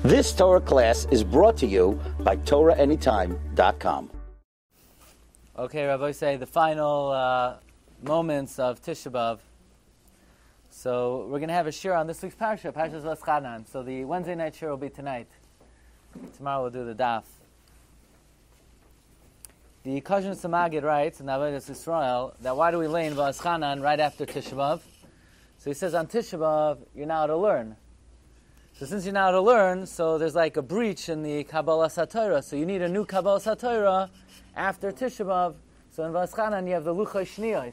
This Torah class is brought to you by TorahAnytime.com. Okay, Rabbi, say the final moments of Tisha B'Av. So we're going to have a shiur on this week's Parsha, Parshas V'aschanan. So the Wednesday night shiur will be tonight. Tomorrow we'll do the daf. The Kazhin Samagid writes in Avodas Yisrael that why do we lay in V'aschanan right after Tisha B'Av? So he says on Tisha B'Av, you're now to learn. So since you're now to learn, so there's like a breach in the Kabbalah Torah. So you need a new Kabbalah Torah after Tisha B'Av. So in V'aschanan you have the Luchos Shniyos.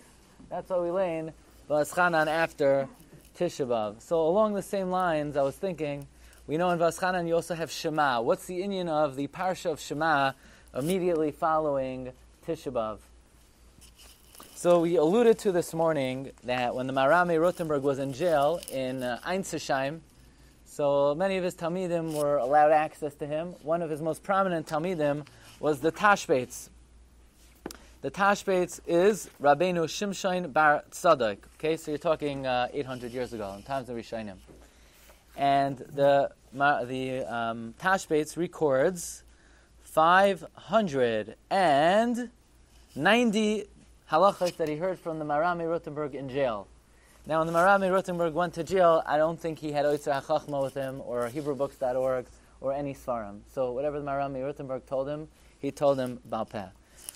That's why we lay in V'aschanan after Tisha B'Av. So along the same lines, I was thinking, we know in V'aschanan you also have Shema. What's the inyan of the Parsha of Shema immediately following Tisha B'Av? So we alluded to this morning that when the Marami Rotenberg was in jail in Einsesheim, so many of his Talmidim were allowed access to him. One of his most prominent Talmidim was the Tashbetz. The Tashbetz is Rabbeinu Shimshon bar Tzadok. Okay, so you're talking 800 years ago, in times of Rishonim. And the Tashbetz records 590 halachos that he heard from the Marami Rotenberg in jail. Now, when the Marami Rotenberg went to jail, I don't think he had Oitzer HaChachma with him, or HebrewBooks.org, or any Svarim. So whatever the Marami Rotenberg told him, he told him Baal Peh.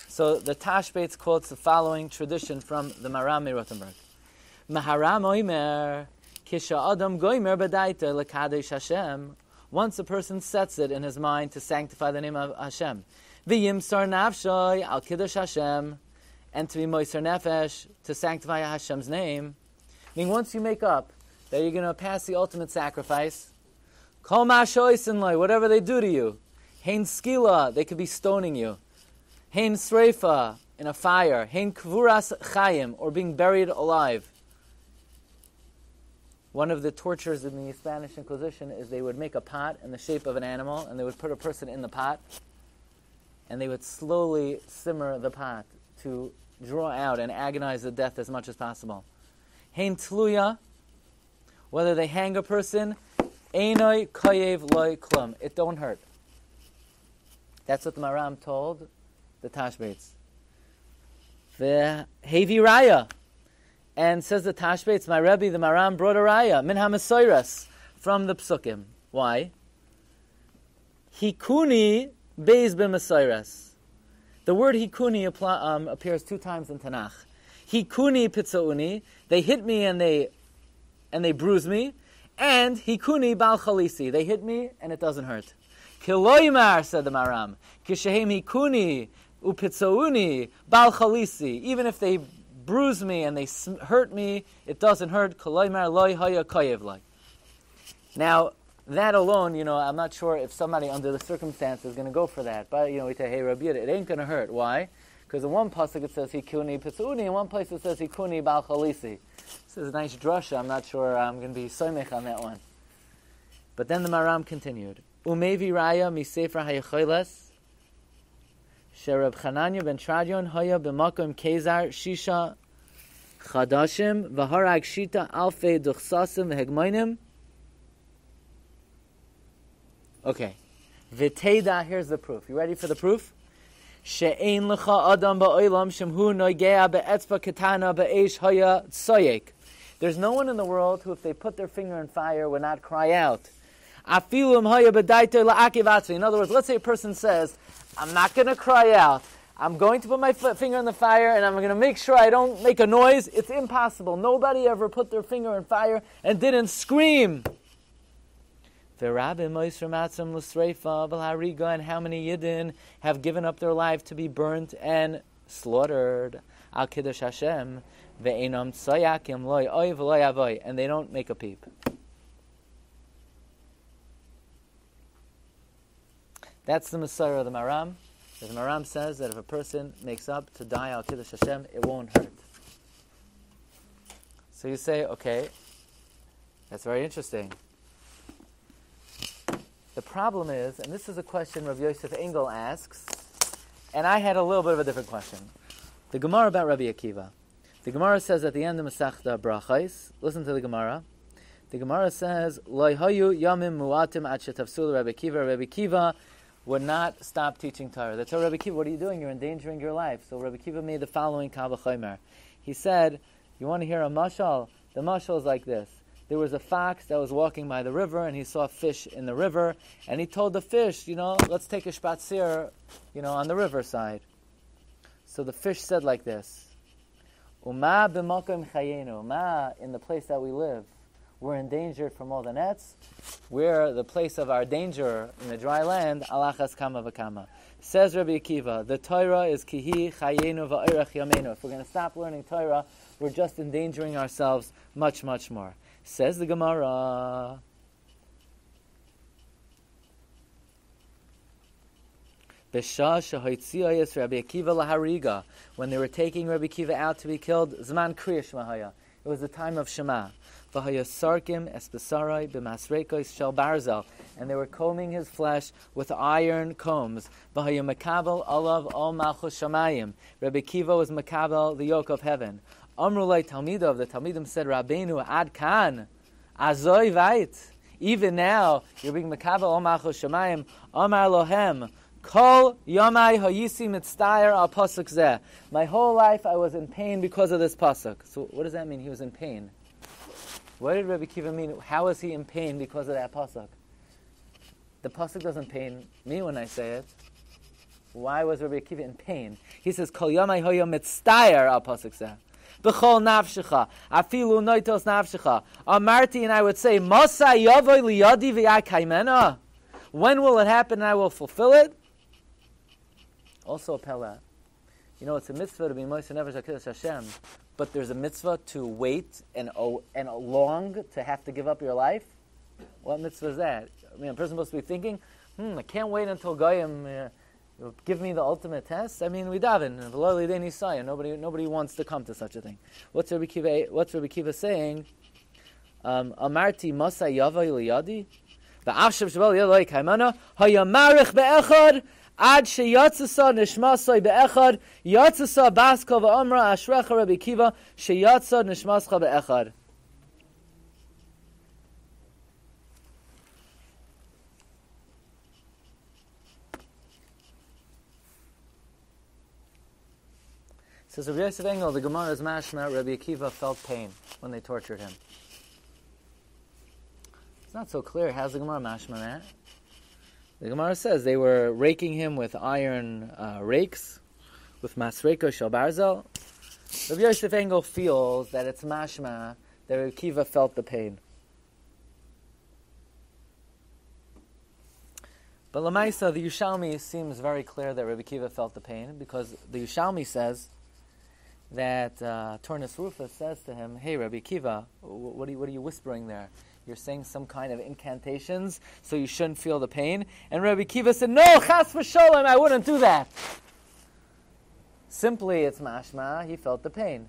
So the Tashbetz quotes the following tradition from the Marami Rotenberg. Maharam oimer, kisha adam goimer b'daita l'kadosh Hashem. Once a person sets it in his mind to sanctify the name of Hashem. V'yimsar nafshoy al kiddush Hashem. And to be moiser nefesh, to sanctify Hashem's name. Meaning once you make up that you're going to pass the ultimate sacrifice, kol ma'ashoisin loy, whatever they do to you, hein skila, they could be stoning you, hein sreifa, in a fire, hein kvuras chayim, or being buried alive. One of the tortures in the Spanish Inquisition is they would make a pot in the shape of an animal, and they would put a person in the pot, and they would slowly simmer the pot to draw out and agonize the death as much as possible. Hein tluya, whether they hang a person, einoi kayev loy klum, it don't hurt. That's what the Maram told the Tashbetz. Hevi raya, and says the Tashbetz, my Rabbi, the Maram brought a raya, min ha-mesoiras, from the Psukim. Why? Hikuni beis b'mesoiras. The word hikuni appears 2 times in Tanakh. Hikuni pitzauni, they hit me and they bruise me, and hikuni bal chalisi, they hit me and it doesn't hurt. Kiloymar, said the Maram, kishehem hikuni upitzauni bal chalisi, even if they bruise me and they hurt me, it doesn't hurt. Kiloymar loy haya kayev loy. Now, that alone, I'm not sure if somebody under the circumstance is going to go for that. But, we say, hey, Rabbi, it ain't going to hurt. Why? Because in one pasuk it says hikuni pitzauni, in one place it says hikuni bal chalisi. This is a nice drasha. I'm not sure I'm going to be soymech on that one. But then the Maram continued. Umevi raya mi sefer hayecholes sherab Chananya ben Tradion haya b'makom kezar shisha chadashim v'harag shita alfei duchsasim v'hegmoinim. Okay. V'teida, here's the proof. You ready for the proof? She'ein lecha adam ba'olam shemhu noigea be'etzba ketana be'esh haya tsoyek. There's no one in the world who, if they put their finger in fire, would not cry out. Afilum haya b'daita la'akiv atzvi. In other words, let's say a person says, I'm not going to cry out. I'm going to put my finger in the fire, and I'm going to make sure I don't make a noise. It's impossible. Nobody ever put their finger in fire and didn't scream. And how many Yidden have given up their life to be burnt and slaughtered? Al kiddush Hashem, ve'enam tsayakim loy oy v'loy avoy, and they don't make a peep. That's the Messiah of the Maram. The Maram says that if a person makes up to die al kiddush Hashem, it won't hurt. So you say, okay, that's very interesting. The problem is, and this is a question Rav Yosef Engel asks, and I had a little bit of a different question. The Gemara about Rabbi Akiva. The Gemara says at the end of Masechta Brachos, listen to the Gemara, The Gemara says, Loi hayu yamim muatim ad shetafsul Rabbi Kiva. Rabbi Kiva would not stop teaching Torah. They told Rabbi Kiva, what are you doing? You're endangering your life. So Rabbi Kiva made the following Kal V'chomer. He said, you want to hear a mashal? The mashal is like this. There was a fox that was walking by the river, and he saw fish in the river, and he told the fish, let's take a spatzir, on the riverside. So the fish said like this, Uma b'makom chayenu, Uma, in the place that we live, we're endangered from all the nets. We're the place of our danger in the dry land. Alachas kama v'kama. Says Rabbi Akiva, the Torah is kihi chayenu va'irach yamenu. If we're going to stop learning Torah, we're just endangering ourselves much, much more. Says the Gemara, Rabbi Akiva lahariga, when they were taking Rabbi Akiva out to be killed, Zman Kriya Shema. It was the time of Shema. V'hayasarkim espesarai b'masreikos shel barzel, and they were combing his flesh with iron combs. V'hayamakabel alav al malchus shamayim. Rabbi Akiva was makabel, the yoke of heaven. Amrulai Talmidov, the Talmidim said, Rabbeinu ad kan, azoi vait. Even now, you're being makabel al malchus shamayim. Amar lohem, kol yomai hayisi mitzdayer al pasuk zeh. My whole life I was in pain because of this pasuk. So what does that mean? He was in pain. What did Rabbi Kiva mean? How was he in pain because of that pasuk? The pasuk doesn't pain me when I say it. Why was Rabbi Kiva in pain? He says, kol yomai hoyo mitzdayer al pasuk zeh. B'chol nafshecha, afilu noitos nafshecha. Amarti, and I would say, Mosa yavoy liyadi v'yakaymena. When will it happen and I will fulfill it? Also a pella. It's a mitzvah to be Moshe Nefesh HaKadosh Hashem, but there's a mitzvah to wait and long to have to give up your life. What mitzvah is that? A person must be thinking, I can't wait until Goyim give me the ultimate test. We daven. Nobody wants to come to such a thing. What's Rabbi Kiva saying? Amarti Masa Yavai Liyadi. V'avshav Shabal Yadai Kaimana Hayamarich Be'echad Ad Sheyatzasa Nishmasai Be'echad Yatzasa Baska V'Amra Ashrecha Rabbi Kiva Sheyatsa Nishmascha Be'echad. Says Rabbi Yosef Engel, the Gemara is mashma, Rabbi Akiva felt pain when they tortured him. It's not so clear. How's the Gemara mashma that? The Gemara says they were raking him with iron rakes, with masreko shel barzel. Rabbi Yosef Engel feels that it's mashma that Rabbi Akiva felt the pain. But Lamaisa, the Yushalmi seems very clear that Rabbi Akiva felt the pain, because the Yushalmi says that Tornus Rufus says to him, hey Rabbi Akiva, what are you whispering there? You're saying some kind of incantations, so you shouldn't feel the pain. And Rabbi Akiva said, no, chas v'sholem, I wouldn't do that. Simply, it's mashma, he felt the pain.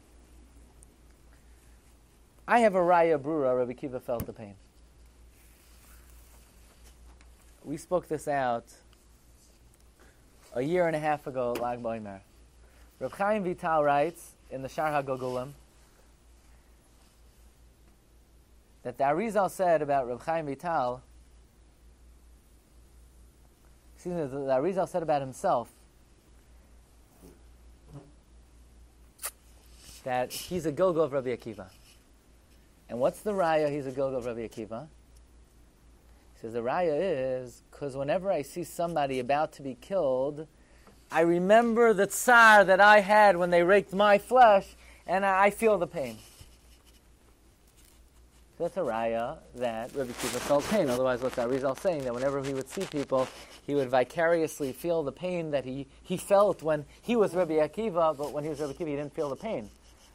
I have a raya brura, Rabbi Akiva felt the pain. We spoke this out a year and a half ago at Lag Boimer. Reb Chaim Vital writes in the Shar HaGogulim that the Arizal said about Reb Chaim Vital, the Arizal said about himself that he's a Gilgal of Rabbi Akiva. And what's the raya he's a Gilgal of Rabbi Akiva? He says the raya is because whenever I see somebody about to be killed, I remember the tsar that I had when they raked my flesh, and I feel the pain. So that's a raya that Rabbi Akiva felt pain. Otherwise, what's Arizal saying? That whenever he would see people, he would vicariously feel the pain that he felt when he was Rabbi Akiva, but when he was Rabbi Akiva, he didn't feel the pain.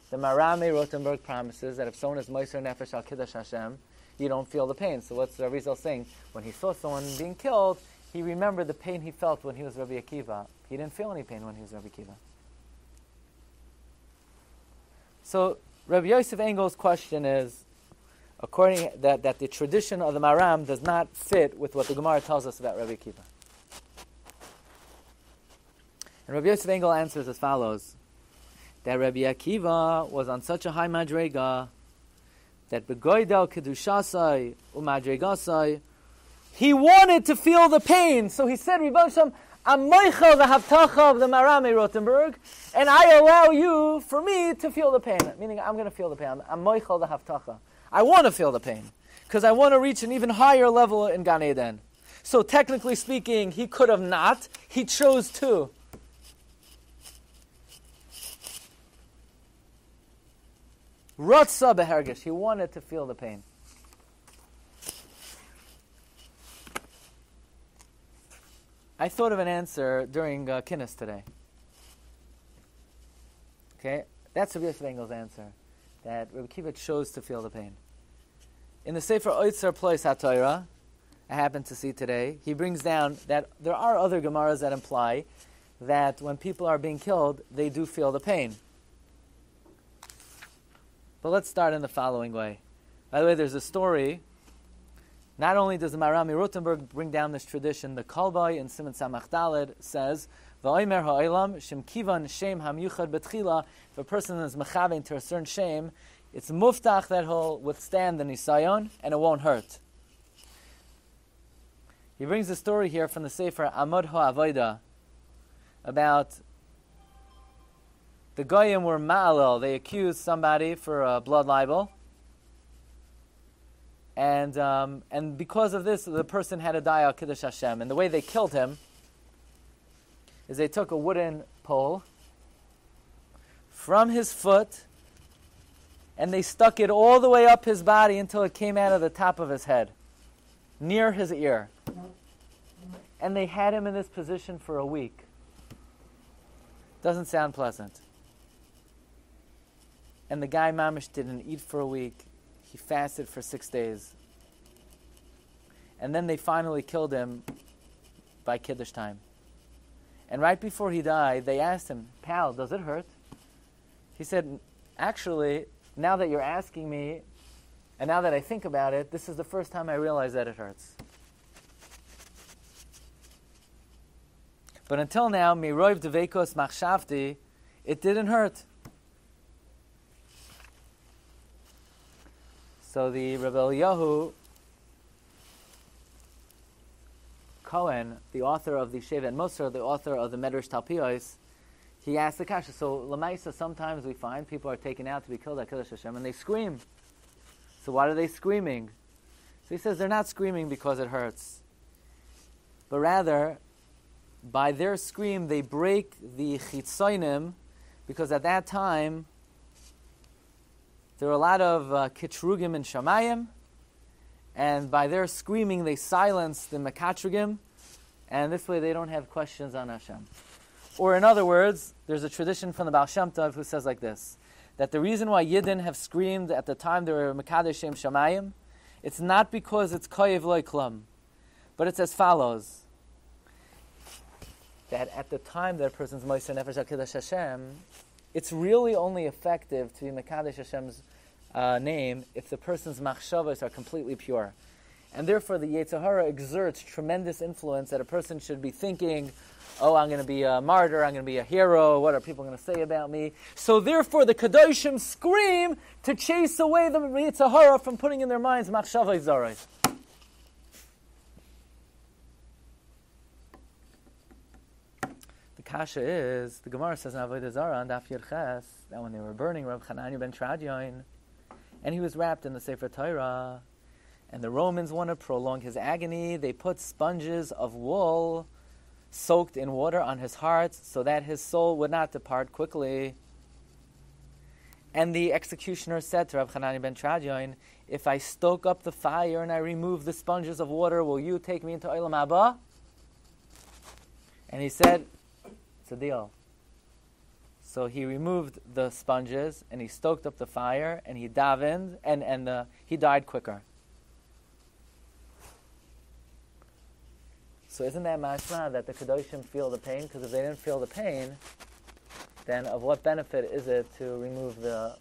The Marame Rotenberg promises that if someone is Moser Nefesh Al Kiddush Hashem, you don't feel the pain. So what's Arizal saying? When he saw someone being killed, he remembered the pain he felt when he was Rabbi Akiva. He didn't feel any pain when he was Rabbi Akiva. So Rabbi Yosef Engel's question is, according that the tradition of the Maram does not fit with what the Gemara tells us about Rabbi Akiva. And Rabbi Yosef Engel answers as follows, that Rabbi Akiva was on such a high madrega that begoidel kedushasai umadregasai, he wanted to feel the pain. So he said, Rebbe Shem, I'm moichel the havtacha of the Marame Rotenberg, and I allow you, for me, to feel the pain. Meaning, I'm going to feel the pain. I'm moichel the havtacha. I want to feel the pain, because I want to reach an even higher level in Gan Eden. So technically speaking, he could have not. He chose to. Ratza behergish. He wanted to feel the pain. I thought of an answer during Kinnis today. Okay? That's Rabbi Yosef Engel's answer. That Rabbi Kiva chose to feel the pain. In the Sefer Oitzer Plois HaTorah, I happened to see today, he brings down that there are other Gemaras that imply that when people are being killed, they do feel the pain. But let's start in the following way. By the way, there's a story. Not only does the Marami Rotenberg bring down this tradition, the Kalbai in Siman Samach Daled says, "V'oimer ha'olam shem kivan shem hamyuchad betchila." If a person is mechavein to a certain shame, it's muftach that he'll withstand the nisayon and it won't hurt. He brings a story here from the Sefer Amod HaAvodah about the Goyim were ma'alel. They accused somebody for a blood libel. And because of this, the person had to die al Kiddush Hashem. And the way they killed him is they took a wooden pole from his foot and they stuck it all the way up his body until it came out of the top of his head, near his ear. And they had him in this position for a week. Doesn't sound pleasant. And the guy mamish didn't eat for a week. He fasted for 6 days. And then they finally killed him by Kiddush time. And right before he died, they asked him, "Pal, does it hurt?" He said, "Actually, now that you're asking me, and now that I think about it, this is the first time I realize that it hurts." But until now, miroiv devekos machshavti, it didn't hurt. So the Rabbi Eliyahu Cohen, the author of the Sheva and Musar, the author of the Medrash Talpios, he asked the kasha. So Lamaisa, sometimes we find people are taken out to be killed at Kiddush Hashem, and they scream. So why are they screaming? So he says they're not screaming because it hurts, but rather, by their scream, they break the chitzonim, because at that time, there were a lot of kitrugim and shamayim, and by their screaming, they silence the mekatrugim, and this way they don't have questions on Hashem. Or in other words, there's a tradition from the Baal Shem Tov who says like this, that the reason why Yidden have screamed at the time they were mekadesh shem shamayim, it's not because it's koyev loy klum, but it's as follows, that at the time that a person's moiser nefesh al kiddush Hashem, it's really only effective to be mekadesh Hashem's name if the person's machshavos are completely pure. And therefore the Yetzer Hara exerts tremendous influence that a person should be thinking, oh, I'm going to be a martyr, I'm going to be a hero, what are people going to say about me? So therefore the Kadoshim scream to chase away the Yetzer Hara from putting in their minds machshavos zaros. The kasha is, the Gemara says in Avodah Zarah on Daf Yud Ches, that when they were burning Reb Chananya ben Tradion, and he was wrapped in the Sefer Torah, and the Romans wanted to prolong his agony, they put sponges of wool soaked in water on his heart so that his soul would not depart quickly. And the executioner said to Reb Chananya ben Tradion, if I stoke up the fire and I remove the sponges of water, will you take me into Olam Haba? And he said, it's a deal. So he removed the sponges and he stoked up the fire and he davened and he died quicker. So isn't that mashma that the Kedoshim feel the pain? Because if they didn't feel the pain, then of what benefit is it to remove the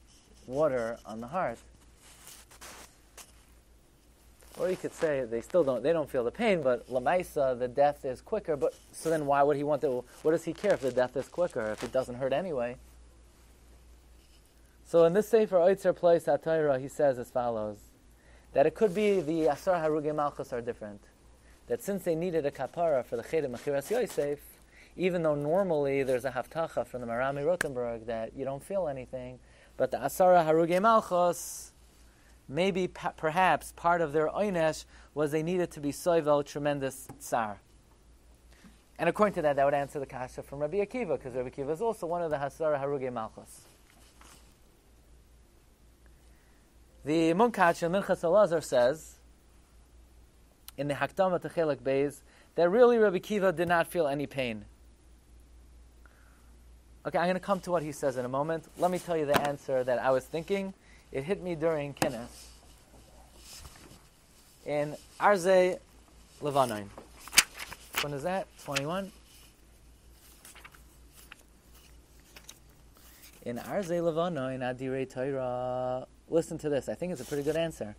water on the heart? Or you could say they don't feel the pain, but Lamaisa, the death is quicker, but so then why would he want to, what does he care if the death is quicker, if it doesn't hurt anyway? So in this Sefer Oitzer Place HaTorah, he says as follows, that it could be the Asar Harugei Malchus are different. That since they needed a kapara for the Cheder Mechiras Yosef, even though normally there's a haftacha from the Marami Rotenberg that you don't feel anything, but the Asara Harugei Malchus, maybe perhaps part of their oynesh was they needed to be soivel tremendous tsar. And according to that would answer the kasha from Rabbi Akiva, because Rabbi Akiva is also one of the Asara Harugei Malchus. The Munkach in Minchas Elazar says, in the Hakdama to Chelek Beis, that really Rabbi Akiva did not feel any pain. Okay, I'm going to come to what he says in a moment. Let me tell you the answer that I was thinking. It hit me during Kinnis. In Arze Levanon. When is that? 21? In Arze Levanon, Adirei Torah. Listen to this. I think it's a pretty good answer.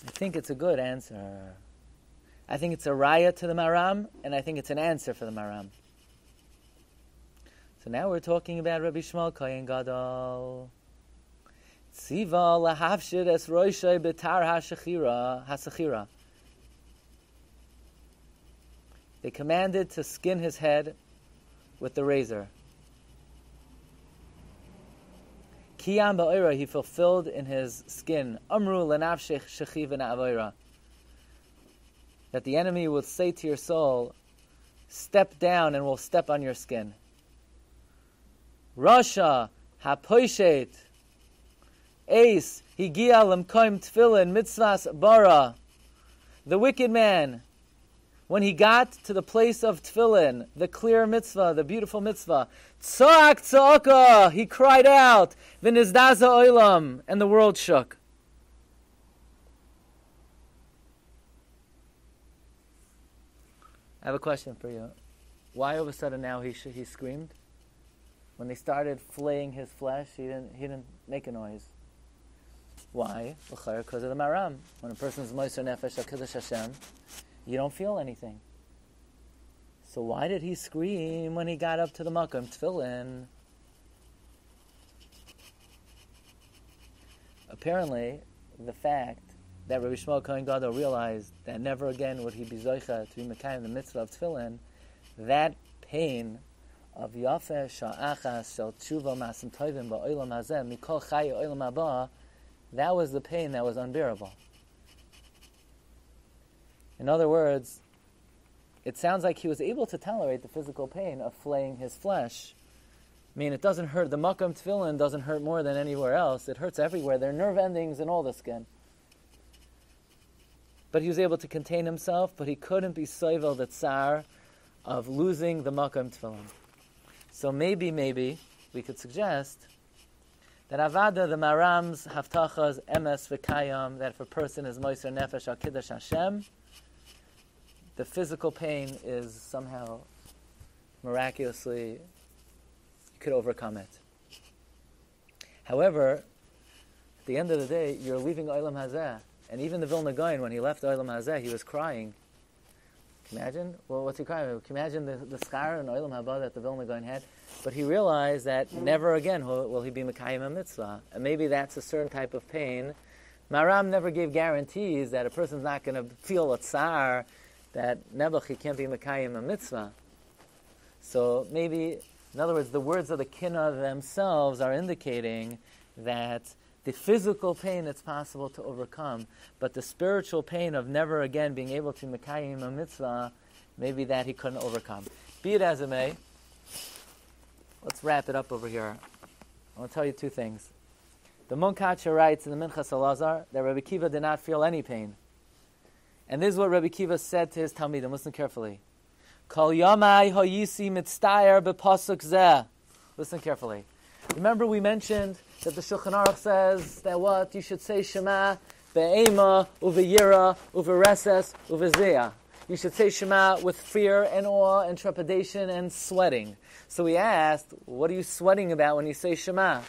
I think it's a good answer. I think it's a raya to the Maram, and I think it's an answer for the Maram. So now we're talking about Rabbi Shmuel Kohen Gadol. Tziva lahavshid es roishay betar hasachira. They commanded to skin his head with the razor. Kiyam ba'ira, he fulfilled in his skin. Amru lenafshech shechiv na'avoira. That the enemy will say to your soul, step down and we'll step on your skin. Rasha hapoishet Ace higia lemkoim tefillin mitzvahs bara. The wicked man, when he got to the place of tefillin, the clear mitzvah, the beautiful mitzvah, tzak tzaka, he cried out, v'nizdaza oilam, and the world shook. I have a question for you. Why all of a sudden now he screamed? When they started flaying his flesh, he didn't make a noise. Why? Because of the maram. When a person is moiser nefesh HaKadosh Hashem, you don't feel anything. So why did he scream when he got up to the makom tefillin? Apparently, the fact that Rabbi Shmuel Kohen Gadol realized that never again would he be zoicha to be mekayim the mitzvah of tefillin, that pain of yafeh sha'achas shel tshuva masim tovim ba'olam hazeh mikol chaya olam haba, that was the pain that was unbearable. In other words, it sounds like he was able to tolerate the physical pain of flaying his flesh. I mean, it doesn't hurt. The makam tefillin doesn't hurt more than anywhere else. It hurts everywhere. There are nerve endings in all the skin. But he was able to contain himself, but he couldn't be soivel the tsar of losing the makam tefillin. So maybe we could suggest that avada, the maram's haftachas emes v'kayam, that if a person is moiser nefesh al kiddush Hashem, the physical pain is somehow miraculously, you could overcome it. However, at the end of the day, you're leaving Olam Hazeh. And even the Vilna Gaon, when he left Olam Hazeh, he was crying. Can you imagine? Well, what's he crying? Can you imagine the schar and Olam Haba that the Vilna Gaon had? But he realized that never again will he be Mekayim a mitzvah. And maybe that's a certain type of pain. Maram never gave guarantees that a person's not going to feel a tsar, that Nebuch, he can't be Mekayim a mitzvah. So maybe, in other words, the words of the Kinnah themselves are indicating that the physical pain it's possible to overcome, but the spiritual pain of never again being able to Mekayim a mitzvah, maybe that he couldn't overcome. Be it as it may, let's wrap it up over here. I want to tell you two things. The Munkacher writes in the Minchas Elazar that Rabbi Akiva did not feel any pain. And this is what Rabbi Akiva said to his Talmidim. Listen carefully. Kol yamai hoyisi mitztayer bepasuk zeh. Listen carefully. Remember we mentioned that the Shulchan Aruch says that what? You should say Shema be'ema, uve'yira, uve'reses, uve'zeh. You should say Shema with fear and awe and trepidation and sweating. So we asked, what are you sweating about when you say Shema?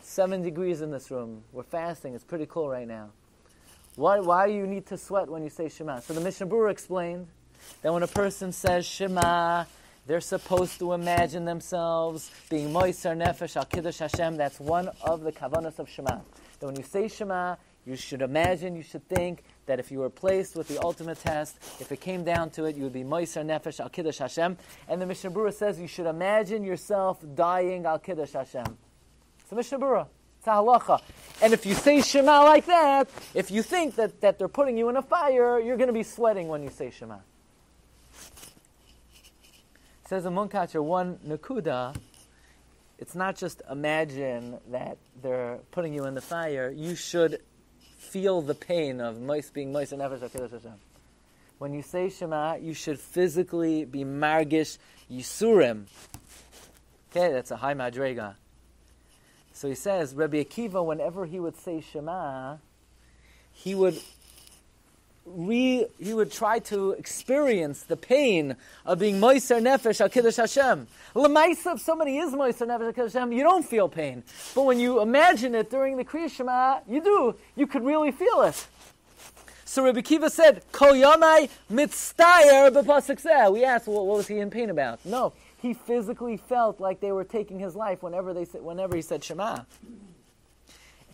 7 degrees in this room. We're fasting. It's pretty cool right now. Why do you need to sweat when you say Shema? So the Mishnah Berurah explained that when a person says Shema, They're supposed to imagine themselves being moiser nefesh al kiddush Hashem. That's one of the kavanos of Shema. That when you say Shema, you should imagine, you should think that if you were placed with the ultimate test, if it came down to it, you would be moiser nefesh al kiddush Hashem. And the Mishnah Berurah says you should imagine yourself dying al kiddush Hashem. It's the Mishnah Berurah. It's a halacha. And if you say Shema like that, if you think that they're putting you in a fire, you're going to be sweating when you say Shema. It says in Munkacher, one nakuda, it's not just imagine that they're putting you in the fire, you should feel the pain of being moist and nefesh HaKadosh Hashem. When you say Shema, you should physically be margish yisurim. Okay, that's a high madrega. So he says, Rabbi Akiva, whenever he would say Shema, he would try to experience the pain of being moiser nefesh al kiddush Hashem. L'maisa, if somebody is moiser nefesh al kiddush Hashem, you don't feel pain. But when you imagine it during the Kriya Shema, you do. You could really feel it. So Rabbi Akiva said, Kol yamai mitztayer b'pasuk zeh. We asked, well, what was he in pain about? No, he physically felt like they were taking his life whenever he said Shema.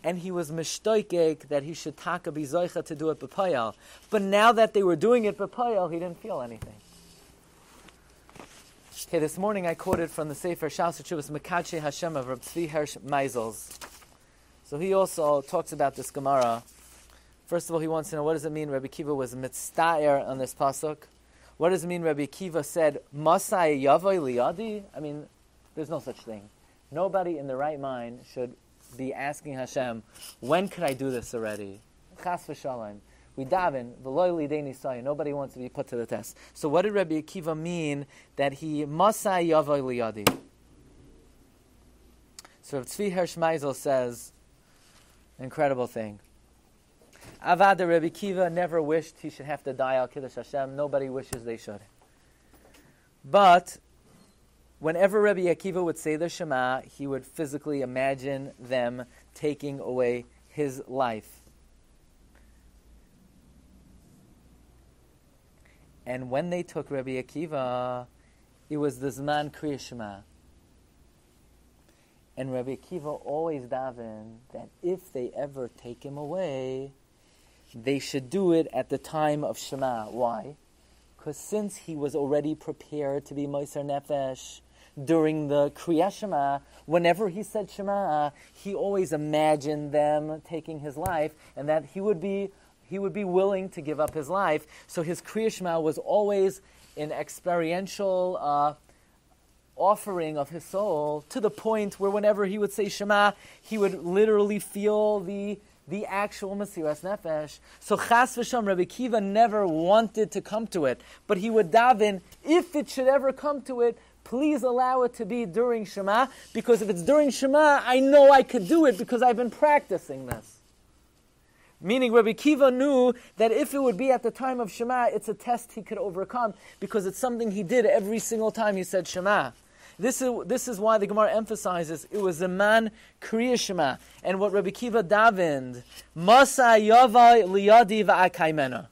And he was mishtoikek that he should taka bizoicha to do it b'payal. But now that they were doing it b'payal, he didn't feel anything. Okay, this morning I quoted from the Sefer Shas Chuvas Mekadshe Hashem of Rabbi Tzvi Hirsch Meisels. So he also talks about this Gemara. First of all, he wants to know, what does it mean Rabbi Akiva was mitztaer on this pasuk? What does it mean Rabbi Akiva said, Masai yavoi liyadi? I mean, there's no such thing. Nobody in the right mind should be asking Hashem, when could I do this already? Chas v'shalom. We daven, v'lo lidei nisayim. Nobody wants to be put to the test. So what did Rabbi Akiva mean that he masai yavoi liyadi? So Tzvi Hirsch Meisel says, an incredible thing. Avada Rabbi Akiva never wished he should have to die al kiddush Hashem. Nobody wishes they should. But whenever Rabbi Akiva would say the Shema, he would physically imagine them taking away his life. And when they took Rabbi Akiva, it was the Zman Kriya Shema. And Rabbi Akiva always davened that if they ever take him away, they should do it at the time of Shema. Why? Because since he was already prepared to be Moiser Nefesh during the Kriya Shema, whenever he said Shema, he always imagined them taking his life, and that he would be willing to give up his life. So his Kriya Shema was always an experiential offering of his soul, to the point where whenever he would say Shema, he would literally feel the actual Mesiras Nefesh. So Chas v'Shalom, Rabbi Akiva never wanted to come to it, but he would daven, if it should ever come to it, please allow it to be during Shema, because if it's during Shema, I know I could do it because I've been practicing this. Meaning Rabbi Akiva knew that if it would be at the time of Shema, it's a test he could overcome, because it's something he did every single time he said Shema. This is why the Gemara emphasizes it was a man Kriya Shema. And what Rabbi Akiva davened, Masa Yavai Liyadi Va'akaimena.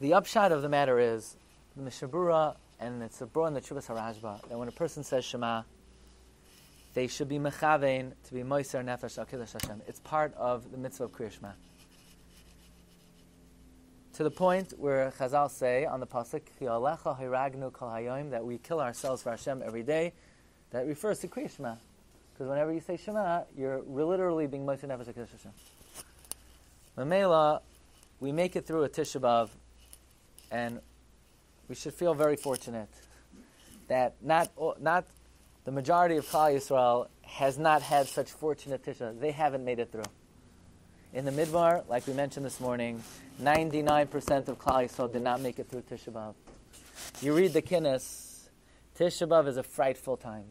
The upshot of the matter is, the Mishnah Berurah, and it's brought in the Chuvas HaRashba, that when a person says Shema, they should be mechavein to be moiser nefesh al kiddush Hashem. It's part of the mitzvah of Kriya Shema. To the point where Chazal say on the pasuk, Chi'alecha hiragnu kol hayom, that we kill ourselves for Hashem every day. That refers to Kriya Shema, because whenever you say Shema, you're literally being moiser nefesh al kiddush Hashem. Mamela, we make it through a Tisha B'Av, and we should feel very fortunate that not the majority of Klal Yisrael has not had such fortunate Tisha. They haven't made it through. In the Midbar, like we mentioned this morning, 99% of Klal Yisrael did not make it through Tisha B'Av. You read the Kinnis, Tisha B'Av is a frightful time.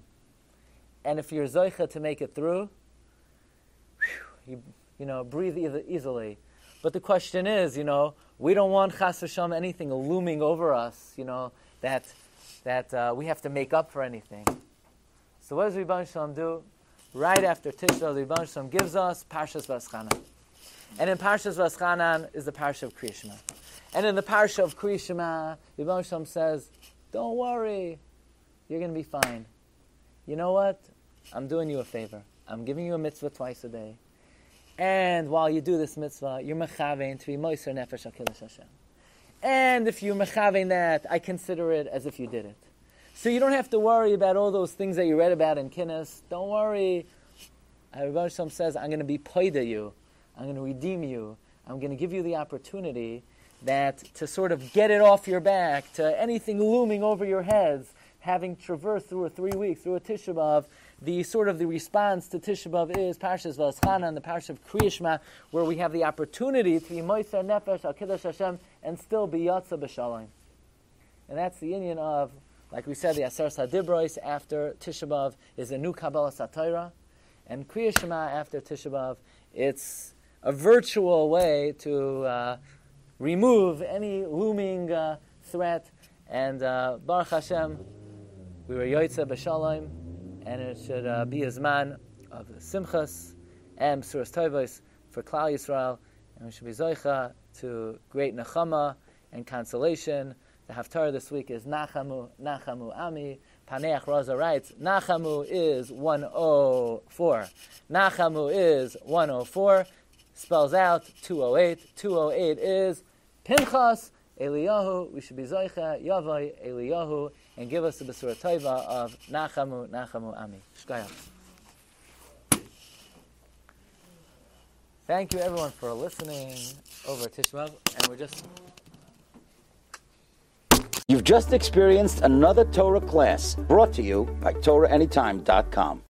And if you're Zoicha to make it through, you breathe easily. But the question is, we don't want Chas v'Shalom anything looming over us, that we have to make up for anything. So what does Rebbeinu Shalom do? right after Tisha, the Rebbe Shalom gives us Parshas V'aschanan. And in Parshas V'aschanan is the Parsha of Kriya Shema. And in the Parsha of Kriya Shema, the Rebbe Shalom says, don't worry, you're going to be fine. You know what? I'm doing you a favor. I'm giving you a mitzvah twice a day. And while you do this mitzvah, you're mechavein to be moiser nefesh al kiddush Hashem. And if you're mechavein that, I consider it as if you did it. So you don't have to worry about all those things that you read about in Kinnis. Don't worry. Rabbi Shalom says, I'm going to be poida you. I'm going to redeem you. I'm going to give you the opportunity that to sort of get it off your back, to anything looming over your heads, having traversed through a 3 weeks, through a Tisha B'Av, the response to Tisha B'Av is Parshas V'aschanan, the Parsha of Kriya Shema, where we have the opportunity to be moiser nefesh al kiddush Hashem and still be yatsa b'shalom. And that's the union of, like we said, the Aser Sadibros after Tisha B'Av is a new Kabbalah Torah, and Kriya Shema after Tisha B'Av, it's a virtual way to remove any looming threat. And Baruch Hashem, we were yotze b'shalom, and it should be a zman of simchas and b'suras tovos for Klal Yisrael, and we should be zoicha to great nechama and consolation. The Haftarah this week is Nachamu, Nachamu Ami. Paneach Raza writes, Nachamu is 104. Nachamu is 104. Spells out 208. 208 is Pinchas Eliyahu. We should be Zoicha, Yavai Eliyahu, and give us the Besura Tova of Nachamu, Nachamu Ami. Shkayach. Thank you everyone for listening over Tisha B'Av, and we're just... You've just experienced another Torah class brought to you by TorahAnytime.com.